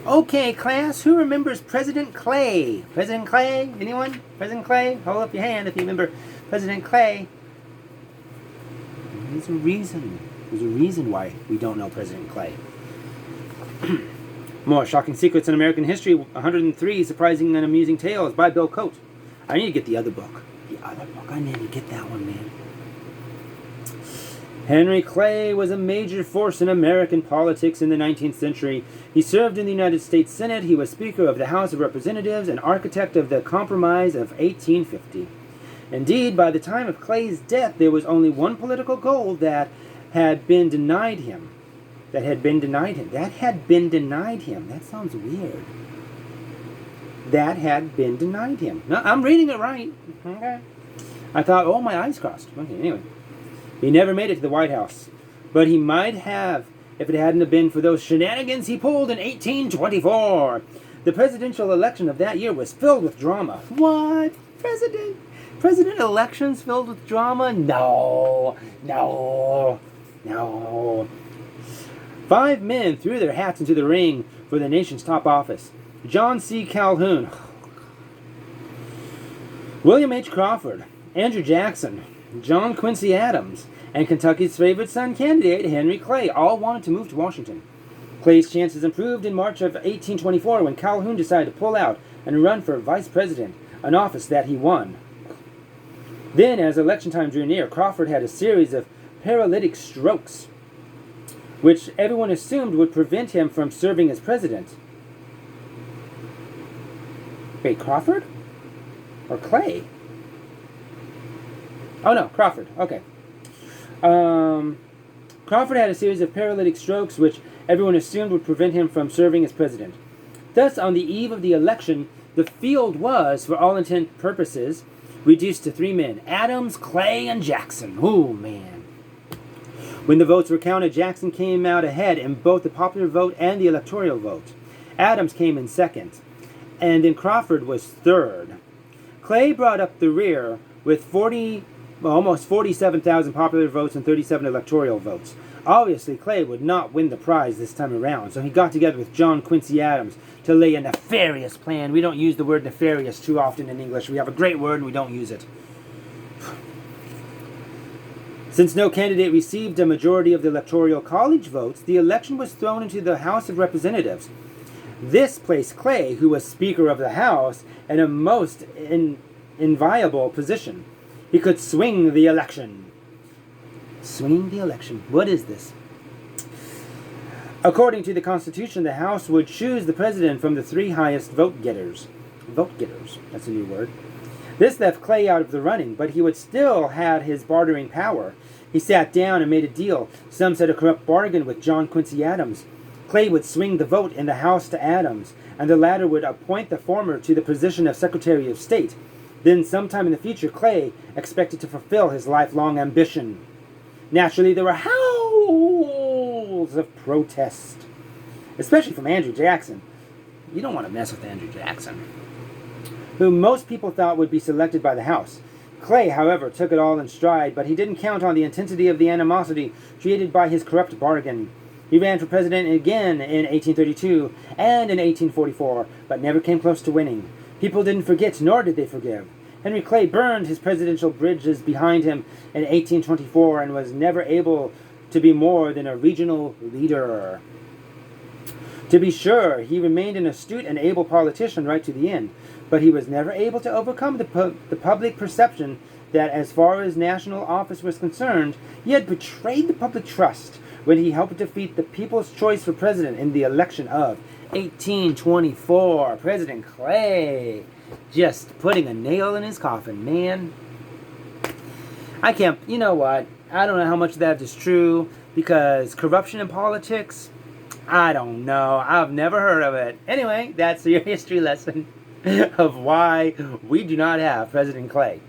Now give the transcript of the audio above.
Okay, class, who remembers President Clay? President Clay? Anyone? President Clay? Hold up your hand if you remember President Clay. There's a reason. There's a reason why we don't know President Clay. More Shocking Secrets in American History, 103 Surprising and Amusing Tales by Bill Coate. I need to get the other book. I need to get that one, man. Henry Clay was a major force in American politics in the 19th century. He served in the United States Senate. He was Speaker of the House of Representatives and architect of the Compromise of 1850. Indeed, by the time of Clay's death, there was only one political goal that had been denied him. That had been denied him. That sounds weird. That had been denied him. No, I'm reading it right. Okay. I thought, oh, my eyes crossed. Okay, anyway. He never made it to the White House, but he might have if it hadn't been for those shenanigans he pulled in 1824. The presidential election of that year was filled with drama. What? President elections filled with drama? No. 5 men threw their hats into the ring for the nation's top office. John C. Calhoun, William H. Crawford, Andrew Jackson, John Quincy Adams, and Kentucky's favorite son candidate, Henry Clay, all wanted to move to Washington. Clay's chances improved in March of 1824 when Calhoun decided to pull out and run for vice president, an office that he won. Then, as election time drew near, Crawford had a series of paralytic strokes, which everyone assumed would prevent him from serving as president. Wait, Crawford? Or Clay? Oh no, Crawford. Okay. Crawford had a series of paralytic strokes which everyone assumed would prevent him from serving as president. Thus, on the eve of the election, the field was, for all intent and purposes, reduced to 3 men: Adams, Clay, and Jackson. Oh, man. When the votes were counted, Jackson came out ahead in both the popular vote and the electoral vote. Adams came in second, and then Crawford was third. Clay brought up the rear with almost 47,000 popular votes and 37 electoral votes. Obviously, Clay would not win the prize this time around, so he got together with John Quincy Adams to lay a nefarious plan. We don't use the word nefarious too often in English. We have a great word and we don't use it. Since no candidate received a majority of the electoral college votes, the election was thrown into the House of Representatives. This placed Clay, who was Speaker of the House, in a most inviolable position. He could swing the election. Swing the election. What is this? According to the Constitution, the House would choose the president from the 3 highest vote getters. Vote getters. That's a new word. This left Clay out of the running, but he would still have his bartering power. He sat down and made a deal. Some said a corrupt bargain with John Quincy Adams. Clay would swing the vote in the House to Adams, and the latter would appoint the former to the position of Secretary of State. Then, sometime in the future, Clay expected to fulfill his lifelong ambition. Naturally, there were howls of protest, especially from Andrew Jackson. You don't want to mess with Andrew Jackson, who most people thought would be selected by the House. Clay, however, took it all in stride, but he didn't count on the intensity of the animosity created by his corrupt bargain. He ran for president again in 1832 and in 1844, but never came close to winning. People didn't forget, nor did they forgive. Henry Clay burned his presidential bridges behind him in 1824 and was never able to be more than a regional leader. To be sure, he remained an astute and able politician right to the end, but he was never able to overcome the public perception that, as far as national office was concerned, he had betrayed the public trust when he helped defeat the people's choice for president in the election of 1824. President Clay, just putting a nail in his coffin, man. I can't, you know what? I don't know how much of that is true, because corruption in politics, I don't know. I've never heard of it. Anyway, that's your history lesson of why we do not have President Clay.